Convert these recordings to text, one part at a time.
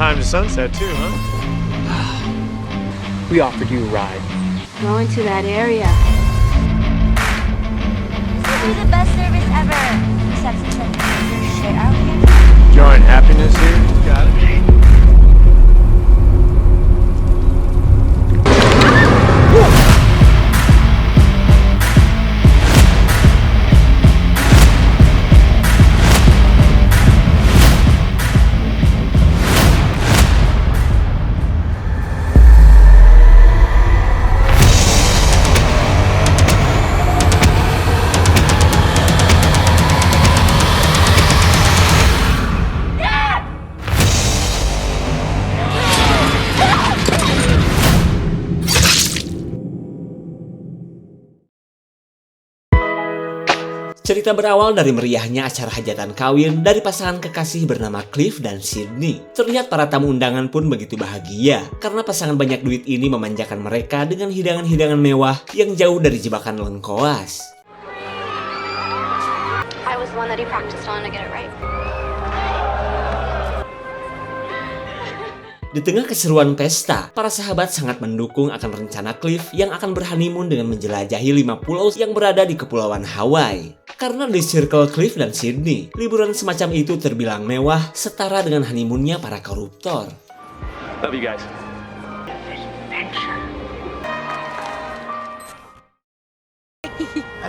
time to sunset too, huh? We offered you a ride. Going to that area. This will be the best service ever. Except since I can your shit out here. Joy and happiness here. Got it. Cerita berawal dari meriahnya acara hajatan kawin dari pasangan kekasih bernama Cliff dan Sydney. Terlihat para tamu undangan pun begitu bahagia karena pasangan banyak duit ini memanjakan mereka dengan hidangan-hidangan mewah yang jauh dari jebakan lengkoas. I was the one that he practiced on to get it right. Di tengah keseruan pesta, para sahabat sangat mendukung akan rencana Cliff yang akan berhoneymoon dengan menjelajahi 5 pulau yang berada di Kepulauan Hawaii. Karena di circle Cliff dan Sydney, liburan semacam itu terbilang mewah setara dengan honeymoonnya para koruptor. Love you guys.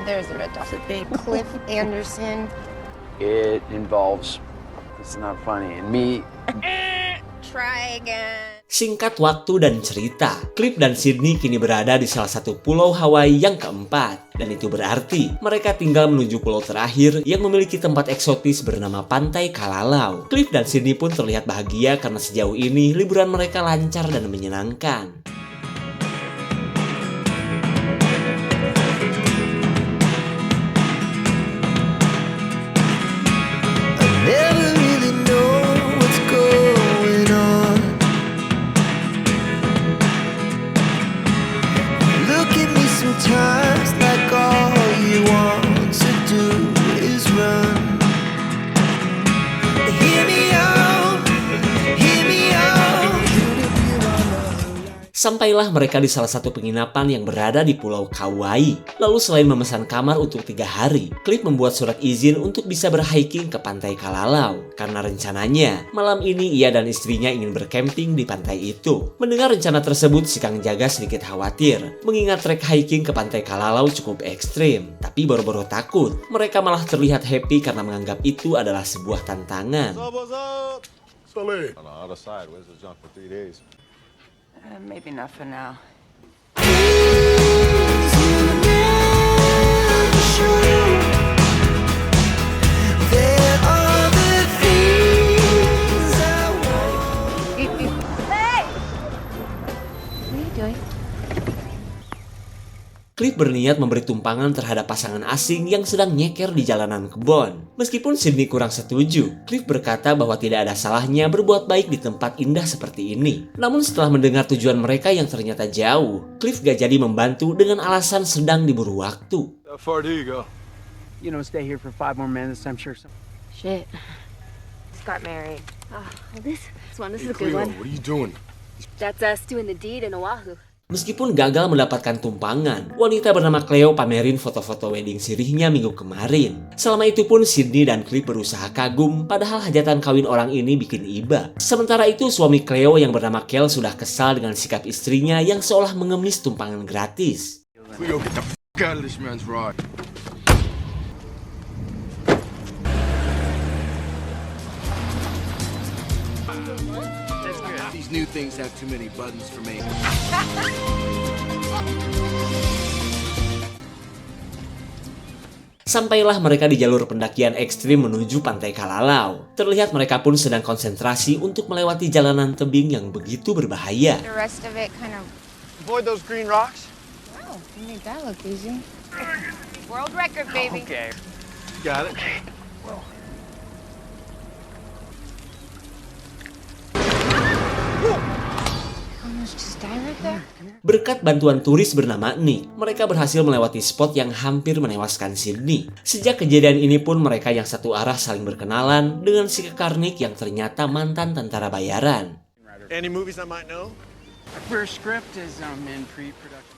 There's a red dot. Big Cliff Anderson. It involves, it's not funny, and me. Try again. Singkat waktu dan cerita, Cliff dan Sydney kini berada di salah satu pulau Hawaii yang keempat. Dan itu berarti mereka tinggal menuju pulau terakhir yang memiliki tempat eksotis bernama Pantai Kalalau. Cliff dan Sydney pun terlihat bahagia karena sejauh ini liburan mereka lancar dan menyenangkan. Sometimes like all you want to do is run. Hear me out, hear me out. Sampailah mereka di salah satu penginapan yang berada di Pulau Kauai. Lalu selain memesan kamar untuk 3 hari, Cliff membuat surat izin untuk bisa berhiking ke Pantai Kalalau. Karena rencananya, malam ini ia dan istrinya ingin bercamping di pantai itu. Mendengar rencana tersebut, si Kang Jaga sedikit khawatir, mengingat trek hiking ke Pantai Kalalau cukup ekstrim. Tapi boro-boro takut, mereka malah terlihat happy karena menganggap itu adalah sebuah tantangan. What's up? Saleh. On the other side, where's the junk for 3 days? Maybe not for now. There are the things I want. Hey! What are you doing? Cliff berniat memberi tumpangan terhadap pasangan asing yang sedang nyeker di jalanan kebon. Meskipun Sydney kurang setuju, Cliff berkata bahwa tidak ada salahnya berbuat baik di tempat indah seperti ini. Namun setelah mendengar tujuan mereka yang ternyata jauh, Cliff gak jadi membantu dengan alasan sedang diburu waktu. How far do you go? You know, stay here for 5 more minutes. I'm sure some. Shit. Just got married. Oh, this is a good Cleo, one. what are you doing? That's us doing the deed in Oahu. Meskipun gagal mendapatkan tumpangan, wanita bernama Cleo pamerin foto-foto wedding sirihnya minggu kemarin. Selama itu pun Sydney dan Cliff berusaha kagum, padahal hajatan kawin orang ini bikin iba. Sementara itu suami Cleo yang bernama Kel sudah kesal dengan sikap istrinya yang seolah mengemis tumpangan gratis. Cleo, get the f*** out of this man's ride. These new things have too many buttons for me. Sampailah mereka di jalur pendakian ekstrim menuju Pantai Kalalau. Terlihat mereka pun sedang konsentrasi untuk melewati jalanan tebing yang begitu berbahaya. The rest of it kind of. Avoid those green rocks. Wow, you made that look easy. World record, baby. Okay. Got it. Almost just died right there. Berkat bantuan turis bernama Nick, mereka berhasil melewati spot yang hampir menewaskan Sydney. Sejak kejadian ini pun mereka yang satu arah saling berkenalan dengan si kekar Nick yang ternyata mantan tentara bayaran. Any movies I might know? Our first script is in pre-production.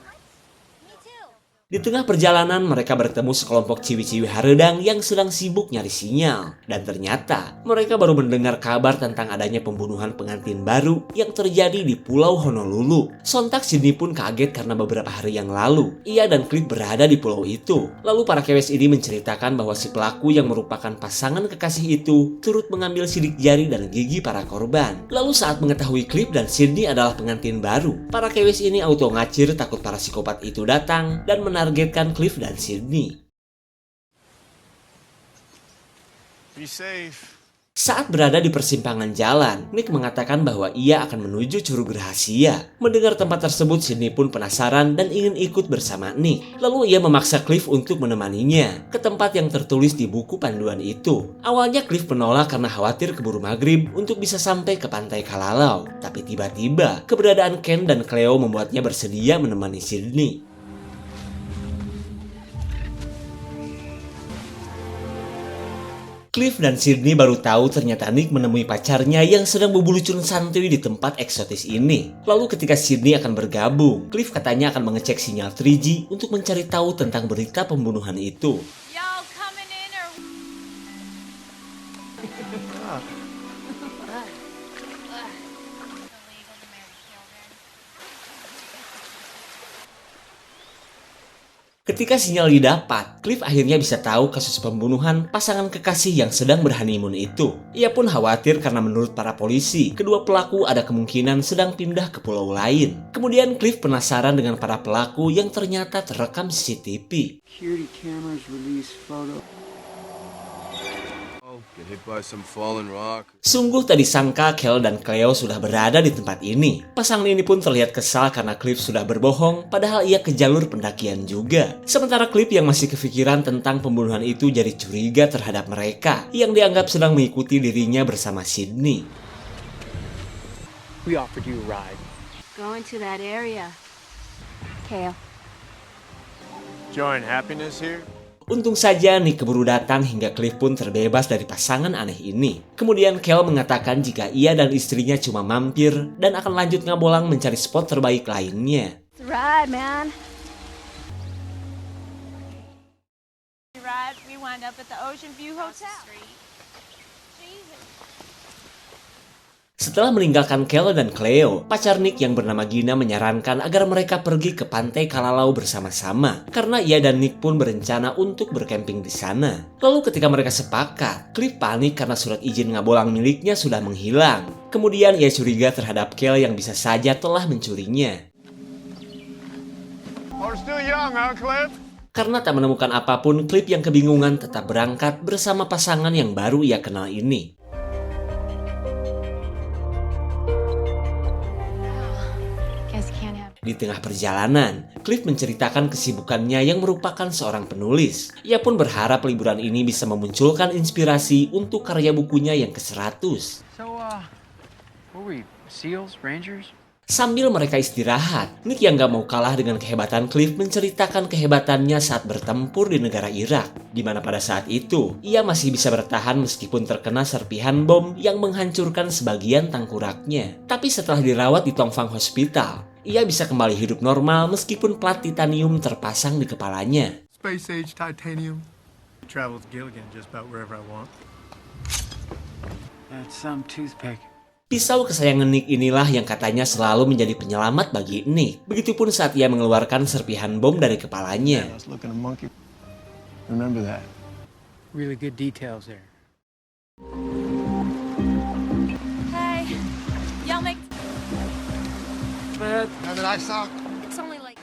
Me too. Di tengah perjalanan, mereka bertemu sekelompok ciwi-ciwi haredang yang sedang sibuk nyari sinyal. Dan ternyata, mereka baru mendengar kabar tentang adanya pembunuhan pengantin baru yang terjadi di Pulau Honolulu. Sontak Sydney pun kaget karena beberapa hari yang lalu, ia dan Cliff berada di pulau itu. Lalu para kewes ini menceritakan bahwa si pelaku yang merupakan pasangan kekasih itu turut mengambil sidik jari dan gigi para korban. Lalu saat mengetahui Cliff dan Sydney adalah pengantin baru, para kewes ini auto ngacir takut para psikopat itu datang dan menargetkan Cliff dan Sydney. Be safe. Saat berada di persimpangan jalan, Nick mengatakan bahwa ia akan menuju Curug Rahasia. Mendengar tempat tersebut, Sydney pun penasaran dan ingin ikut bersama Nick. Lalu ia memaksa Cliff untuk menemaninya ke tempat yang tertulis di buku panduan itu. Awalnya Cliff menolak karena khawatir keburu maghrib untuk bisa sampai ke pantai Kalalau. Tapi tiba-tiba, keberadaan Ken dan Cleo membuatnya bersedia menemani Sydney. Cliff dan Sydney baru tahu ternyata Nick menemui pacarnya yang sedang berbulucun santuy di tempat eksotis ini. Lalu ketika Sydney akan bergabung, Cliff katanya akan mengecek sinyal 3G untuk mencari tahu tentang berita pembunuhan itu. Y'all coming in or? Ketika sinyal didapat, Cliff akhirnya bisa tahu kasus pembunuhan pasangan kekasih yang sedang berhoneymoon itu. Ia pun khawatir karena menurut para polisi, kedua pelaku ada kemungkinan sedang pindah ke pulau lain. Kemudian Cliff penasaran dengan para pelaku yang ternyata terekam CCTV. Security cameras release photo. Oh, get hit by some fallen rock. Sungguh tak disangka Kel dan Cleo sudah berada di tempat ini. Pasangan ini pun terlihat kesal karena Cliff sudah berbohong, padahal ia ke jalur pendakian juga. Sementara Cliff yang masih kepikiran tentang pembunuhan itu jadi curiga terhadap mereka, yang dianggap sedang mengikuti dirinya bersama Sydney. We offered you a ride. Going to that area. Kale. Join happiness here? Untung saja Nick keburu datang hingga Cliff pun terbebas dari pasangan aneh ini. Kemudian Kel mengatakan jika ia dan istrinya cuma mampir dan akan lanjut ngabolang mencari spot terbaik lainnya. It's a ride, man. Ride, we wind up at the Ocean View Hotel. Setelah meninggalkan Kel dan Cleo, pacar Nick yang bernama Gina menyarankan agar mereka pergi ke pantai Kalalau bersama-sama karena ia dan Nick pun berencana untuk berkemping di sana. Lalu ketika mereka sepakat, Cliff panik karena surat izin ngabolang miliknya sudah menghilang. Kemudian ia curiga terhadap Kel yang bisa saja telah mencurinya. We're still young, huh, Cliff? Karena tak menemukan apapun, Cliff yang kebingungan tetap berangkat bersama pasangan yang baru ia kenal ini. Guess can't have. Di tengah perjalanan, Cliff menceritakan kesibukannya yang merupakan seorang penulis. Ia pun berharap liburan ini bisa memunculkan inspirasi untuk karya bukunya yang ke-100. So, what were we? SEALs? Rangers? Sambil mereka istirahat, Nick yang gak mau kalah dengan kehebatan Cliff menceritakan kehebatannya saat bertempur di negara Irak, di mana pada saat itu, ia masih bisa bertahan meskipun terkena serpihan bom yang menghancurkan sebagian tengkoraknya. Tapi setelah dirawat di Tongfang Hospital, ia bisa kembali hidup normal meskipun plat titanium terpasang di kepalanya. Space age titanium. Travel to Gilligan just about wherever I want. That's some toothpick. Pisau kesayangan Nick inilah yang katanya selalu menjadi penyelamat bagi Nick. Begitupun saat ia mengeluarkan serpihan bom dari kepalanya. Let's look at a monkey. Remember that. Really good details there. Hey, y'all make. Now that I saw. It's only like.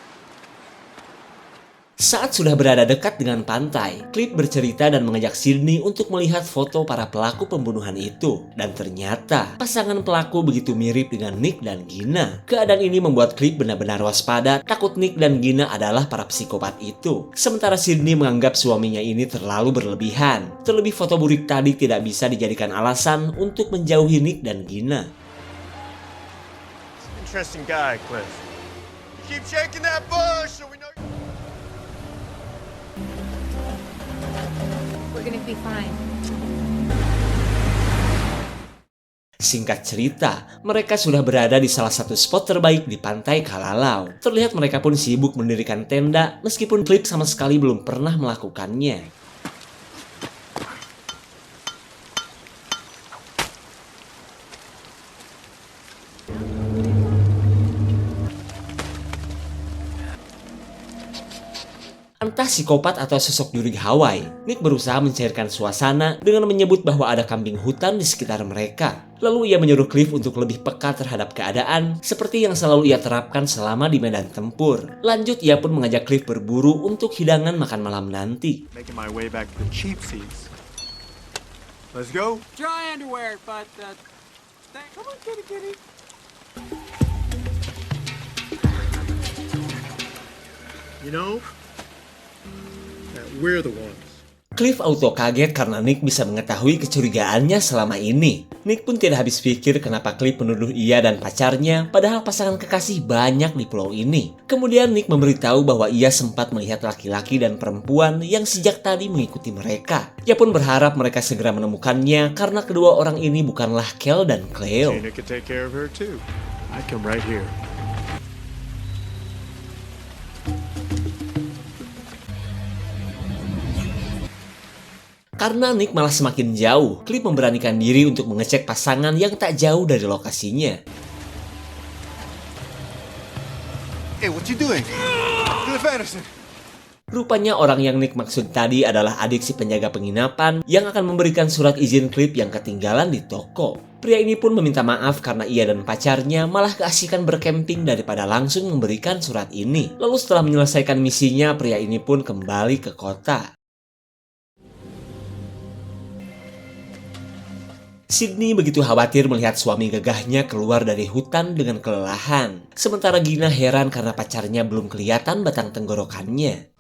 Saat sudah berada dekat dengan pantai, Cliff bercerita dan mengajak Sydney untuk melihat foto para pelaku pembunuhan itu. Dan ternyata, pasangan pelaku begitu mirip dengan Nick dan Gina. Keadaan ini membuat Cliff benar-benar waspada, takut Nick dan Gina adalah para psikopat itu. Sementara Sydney menganggap suaminya ini terlalu berlebihan. Terlebih foto burik tadi tidak bisa dijadikan alasan untuk menjauhi Nick dan Gina. Interesting guy, Cliff. You keep shaking that bush so we know. We're gonna be fine. Singkat cerita, mereka sudah berada di salah satu spot terbaik di pantai Kalalau. Terlihat mereka pun sibuk mendirikan tenda, meskipun Cliff sama sekali belum pernah melakukannya. Entah psikopat atau sosok juri Hawaii, Nick berusaha mencairkan suasana dengan menyebut bahwa ada kambing hutan di sekitar mereka. Lalu ia menyuruh Cliff untuk lebih peka terhadap keadaan, seperti yang selalu ia terapkan selama di medan tempur. Lanjut, ia pun mengajak Cliff berburu untuk hidangan makan malam nanti. Making my way back to the cheap seats. Let's go. Dry underwear, but come on, kitty, kitty. You know, that we're the ones. Cliff auto kaget karena Nick bisa mengetahui kecurigaannya selama ini. Nick pun tidak habis pikir kenapa Cliff menuduh ia dan pacarnya, padahal pasangan kekasih banyak di pulau ini. Kemudian Nick memberitahu bahwa ia sempat melihat laki-laki dan perempuan yang sejak tadi mengikuti mereka. Ia pun berharap mereka segera menemukannya karena kedua orang ini bukanlah Kel dan Cleo. Gina could take care of her too. I'd come right here. Karena Nick malah semakin jauh, Cliff memberanikan diri untuk mengecek pasangan yang tak jauh dari lokasinya. Hey, what you doing? Cliff Anderson. Rupanya orang yang Nick maksud tadi adalah adik si penjaga penginapan yang akan memberikan surat izin Cliff yang ketinggalan di toko. Pria ini pun meminta maaf karena ia dan pacarnya malah keasikan berkemping daripada langsung memberikan surat ini. Lalu setelah menyelesaikan misinya, pria ini pun kembali ke kota. Sydney begitu khawatir melihat suami gagahnya keluar dari hutan dengan kelelahan. Sementara Gina heran karena pacarnya belum kelihatan batang tenggorokannya.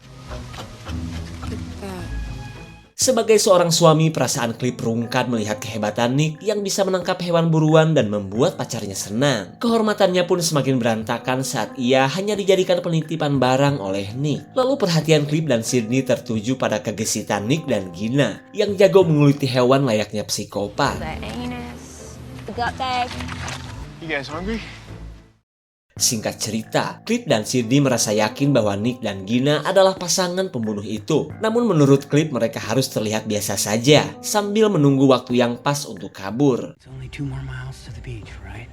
Sebagai seorang suami, perasaan Cliff rungkat melihat kehebatan Nick yang bisa menangkap hewan buruan dan membuat pacarnya senang. Kehormatannya pun semakin berantakan saat ia hanya dijadikan penitipan barang oleh Nick. Lalu perhatian Cliff dan Sydney tertuju pada kegesitan Nick dan Gina yang jago menguliti hewan layaknya psikopat. The anus, the gut bag. You guys hungry? Singkat cerita, Cliff dan Sydney merasa yakin bahwa Nick dan Gina adalah pasangan pembunuh itu. Namun menurut Cliff mereka harus terlihat biasa saja sambil menunggu waktu yang pas untuk kabur. It's only 2 more miles to the beach, right?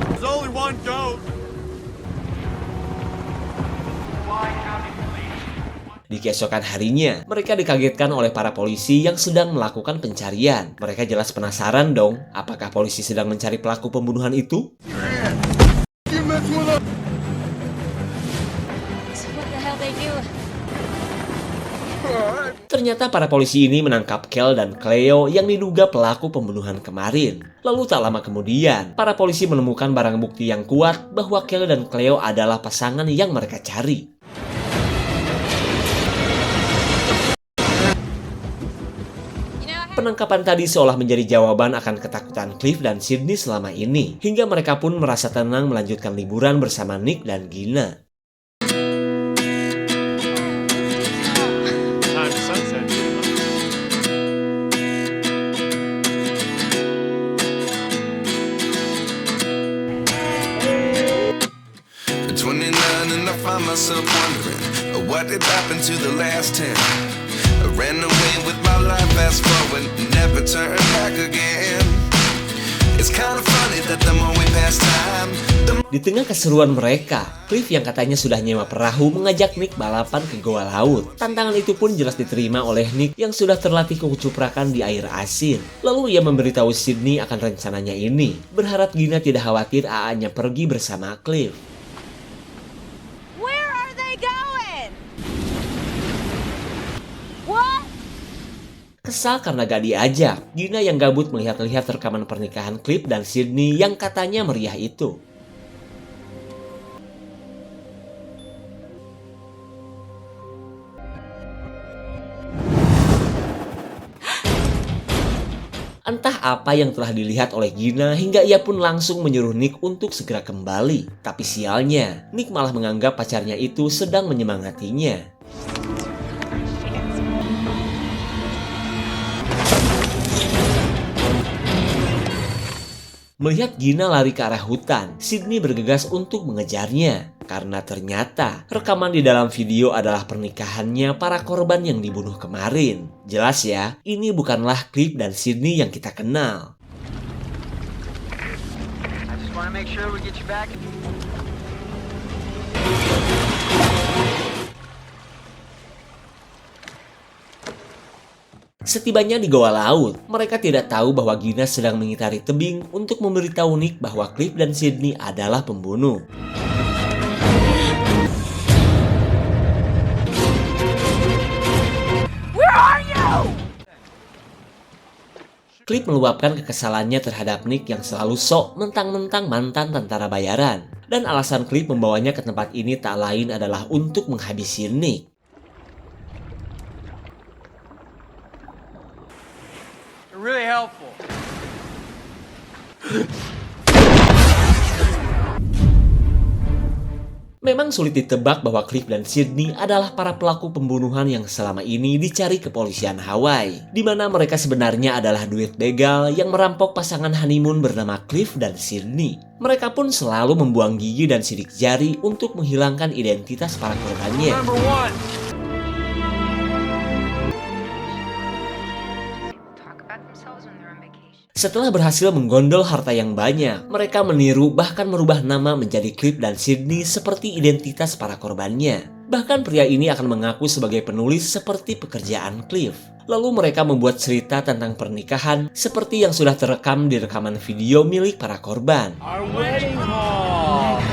There's only one goat. Di keesokan harinya, mereka dikagetkan oleh para polisi yang sedang melakukan pencarian. Mereka jelas penasaran dong, apakah polisi sedang mencari pelaku pembunuhan itu? So what the hell they do? Ternyata para polisi ini menangkap Kel dan Cleo yang diduga pelaku pembunuhan kemarin. Lalu tak lama kemudian, para polisi menemukan barang bukti yang kuat bahwa Kel dan Cleo adalah pasangan yang mereka cari. Penangkapan tadi seolah menjadi jawaban akan ketakutan Cliff dan Sydney selama ini, hingga mereka pun merasa tenang melanjutkan liburan bersama Nick dan Gina. Time to sunset. At 29 and I find myself wondering what did happen to the last 10. I ran away with my life, fast forward, never turn back again. It's kind of funny that the more we pass time, Di tengah keseruan mereka, Cliff yang katanya sudah nyewa perahu mengajak Nick balapan ke goa laut. Tantangan itu pun jelas diterima oleh Nick yang sudah terlatih kekucuprakan di air asin. Lalu ia memberitahu Sydney akan rencananya ini, berharap Gina tidak khawatir AA-nya pergi bersama Cliff. Where are they going? What? Kesal karena gak diajak, Gina yang gabut melihat-lihat rekaman pernikahan Cliff dan Sydney yang katanya meriah itu. Entah apa yang telah dilihat oleh Gina hingga ia pun langsung menyuruh Nick untuk segera kembali. Tapi sialnya, Nick malah menganggap pacarnya itu sedang menyemangatinya. Melihat Gina lari ke arah hutan, Sydney bergegas untuk mengejarnya. Karena ternyata rekaman di dalam video adalah pernikahannya para korban yang dibunuh kemarin. Jelas ya, ini bukanlah Cliff dan Sydney yang kita kenal. Setibanya di goa laut, mereka tidak tahu bahwa Gina sedang mengitari tebing untuk memberitahu Nick bahwa Cliff dan Sydney adalah pembunuh. Where are you? Cliff meluapkan kekesalannya terhadap Nick yang selalu sok mentang-mentang mantan tentara bayaran. Dan alasan Cliff membawanya ke tempat ini tak lain adalah untuk menghabisi Nick. Really helpful. Memang sulit ditebak bahwa Cliff dan Sydney adalah para pelaku pembunuhan yang selama ini dicari kepolisian Hawaii, di mana mereka sebenarnya adalah duit begal yang merampok pasangan honeymoon bernama Cliff dan Sydney. Mereka pun selalu membuang gigi dan sidik jari untuk menghilangkan identitas para korbannya. Number one. Setelah berhasil menggondol harta yang banyak, mereka meniru bahkan merubah nama menjadi Cliff dan Sydney seperti identitas para korbannya. Bahkan pria ini akan mengaku sebagai penulis seperti pekerjaan Cliff. Lalu mereka membuat cerita tentang pernikahan seperti yang sudah terekam di rekaman video milik para korban. Our wedding hall.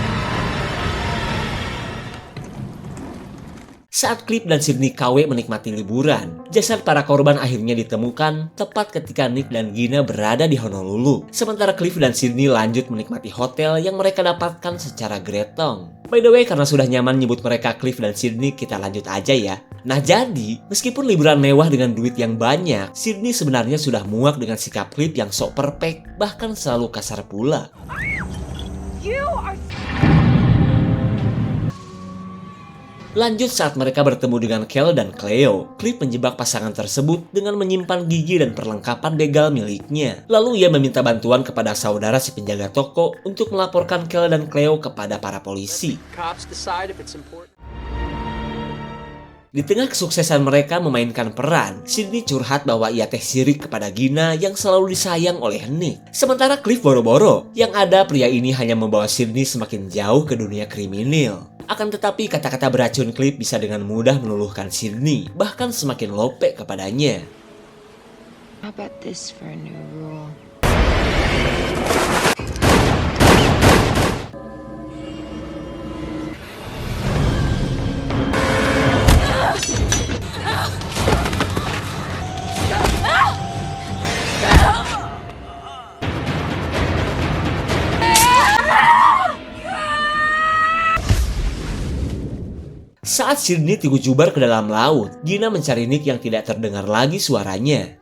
Saat Cliff dan Sydney KW menikmati liburan, jasad para korban akhirnya ditemukan tepat ketika Nick dan Gina berada di Honolulu. Sementara Cliff dan Sydney lanjut menikmati hotel yang mereka dapatkan secara gretong. By the way, karena sudah nyaman nyebut mereka Cliff dan Sydney, kita lanjut aja ya. Nah jadi, meskipun liburan mewah dengan duit yang banyak, Sydney sebenarnya sudah muak dengan sikap Cliff yang sok perfect, bahkan selalu kasar pula. You are... Lanjut saat mereka bertemu dengan Kel dan Cleo, Cliff menjebak pasangan tersebut dengan menyimpan gigi dan perlengkapan begal miliknya. Lalu ia meminta bantuan kepada saudara si penjaga toko untuk melaporkan Kel dan Cleo kepada para polisi. Di tengah kesuksesan mereka memainkan peran, Sydney curhat bahwa ia teh sirik kepada Gina yang selalu disayang oleh Nick. Sementara Cliff boro-boro, yang ada pria ini hanya membawa Sydney semakin jauh ke dunia kriminal. Akan tetapi kata-kata beracun Cliff bisa dengan mudah meluluhkan Sydney, bahkan semakin lope kepadanya. How about this for a new rule? Saat Sydney dikujubar ke dalam laut, Gina mencari Nick yang tidak terdengar lagi suaranya.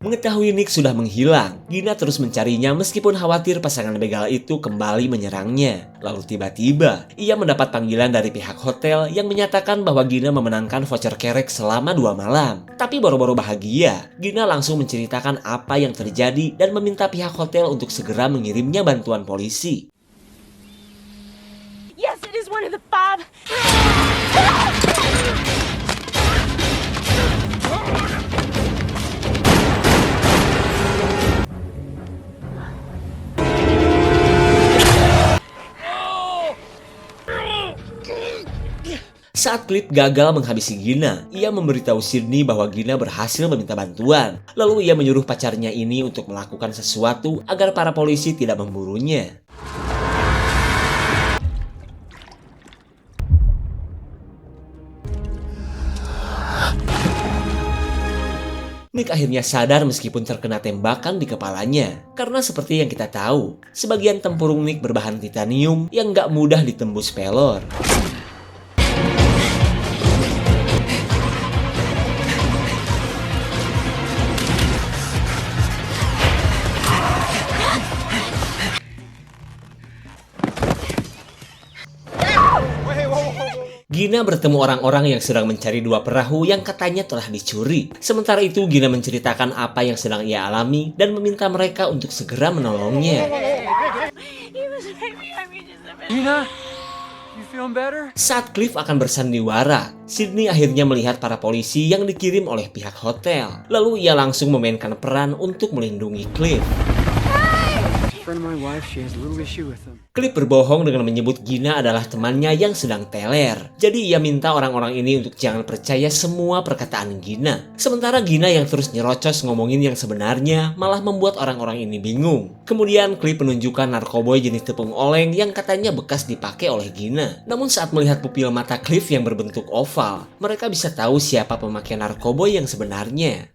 Mengetahui Nick sudah menghilang, Gina terus mencarinya meskipun khawatir pasangan begal itu kembali menyerangnya. Lalu tiba-tiba, ia mendapat panggilan dari pihak hotel yang menyatakan bahwa Gina memenangkan voucher kerek selama 2 malam. Tapi boro-boro bahagia, Gina langsung menceritakan apa yang terjadi dan meminta pihak hotel untuk segera mengirimnya bantuan polisi. Yes, it is one of the 5. Saat Cliff gagal menghabisi Gina, ia memberitahu Sydney bahwa Gina berhasil meminta bantuan. Lalu ia menyuruh pacarnya ini untuk melakukan sesuatu agar para polisi tidak memburunya. Nick akhirnya sadar meskipun terkena tembakan di kepalanya. Karena seperti yang kita tahu, sebagian tempurung Nick berbahan titanium yang nggak mudah ditembus pelor. Gina bertemu orang-orang yang sedang mencari dua perahu yang katanya telah dicuri. Sementara itu, Gina menceritakan apa yang sedang ia alami dan meminta mereka untuk segera menolongnya. Gina, you feeling better? Saat Cliff akan bersandiwara, Sydney akhirnya melihat para polisi yang dikirim oleh pihak hotel. Lalu ia langsung memainkan peran untuk melindungi Cliff. Friend of my wife, she has a little issue with him. Cliff berbohong dengan menyebut Gina adalah temannya yang sedang teler. Jadi ia minta orang-orang ini untuk jangan percaya semua perkataan Gina. Sementara Gina yang terus nyerocos ngomongin yang sebenarnya malah membuat orang-orang ini bingung. Kemudian Cliff menunjukkan narkoboy jenis tepung oleng yang katanya bekas dipakai oleh Gina. Namun saat melihat pupil mata Cliff yang berbentuk oval, mereka bisa tahu siapa pemakai narkoboy yang sebenarnya.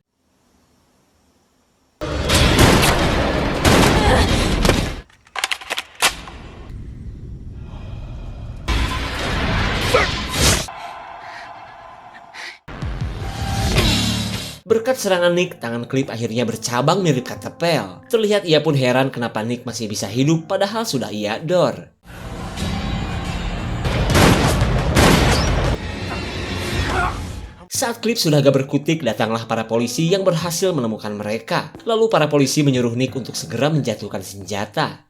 Berkat serangan Nick, tangan Cliff akhirnya bercabang mirip katapel. Terlihat ia pun heran kenapa Nick masih bisa hidup padahal sudah ia dor. Saat Cliff sudah gak berkutik, datanglah para polisi yang berhasil menemukan mereka. Lalu para polisi menyuruh Nick untuk segera menjatuhkan senjata.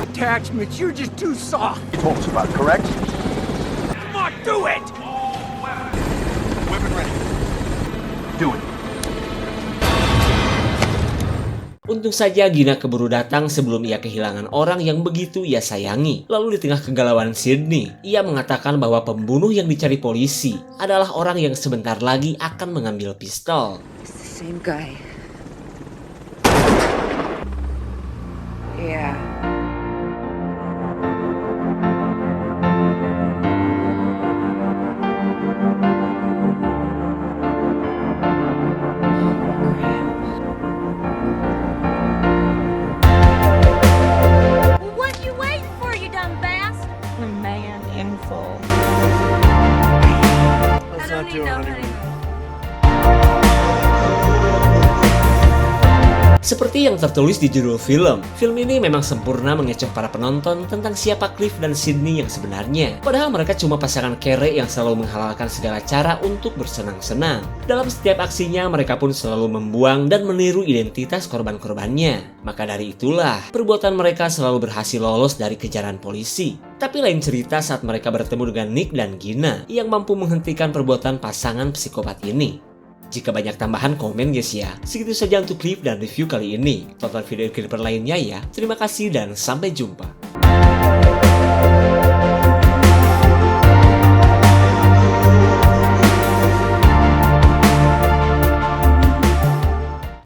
Attachments, you're just too soft. You talked about, correct? Come on, do it! Weapon ready. Do it. Untung saja Gina keburu datang sebelum ia kehilangan orang yang begitu ia sayangi. Lalu di tengah kegalauan Sydney, ia mengatakan bahwa pembunuh yang dicari polisi adalah orang yang sebentar lagi akan mengambil pistol. It's the same guy. Yeah. What you waiting for, you dumb bastard? Man in full. I don't need no honeymoon. Seperti yang tertulis di judul film ini memang sempurna mengecoh para penonton tentang siapa Cliff dan Sydney yang sebenarnya. Padahal mereka cuma pasangan kere yang selalu menghalalkan segala cara untuk bersenang-senang. Dalam setiap aksinya, mereka pun selalu membuang dan meniru identitas korban-korbannya. Maka dari itulah, perbuatan mereka selalu berhasil lolos dari kejaran polisi. Tapi lain cerita saat mereka bertemu dengan Nick dan Gina yang mampu menghentikan perbuatan pasangan psikopat ini. Jika banyak tambahan, komen guys ya. Segitu saja untuk Cliff dan review kali ini. Tonton video Creeper lainnya ya. Terima kasih dan sampai jumpa.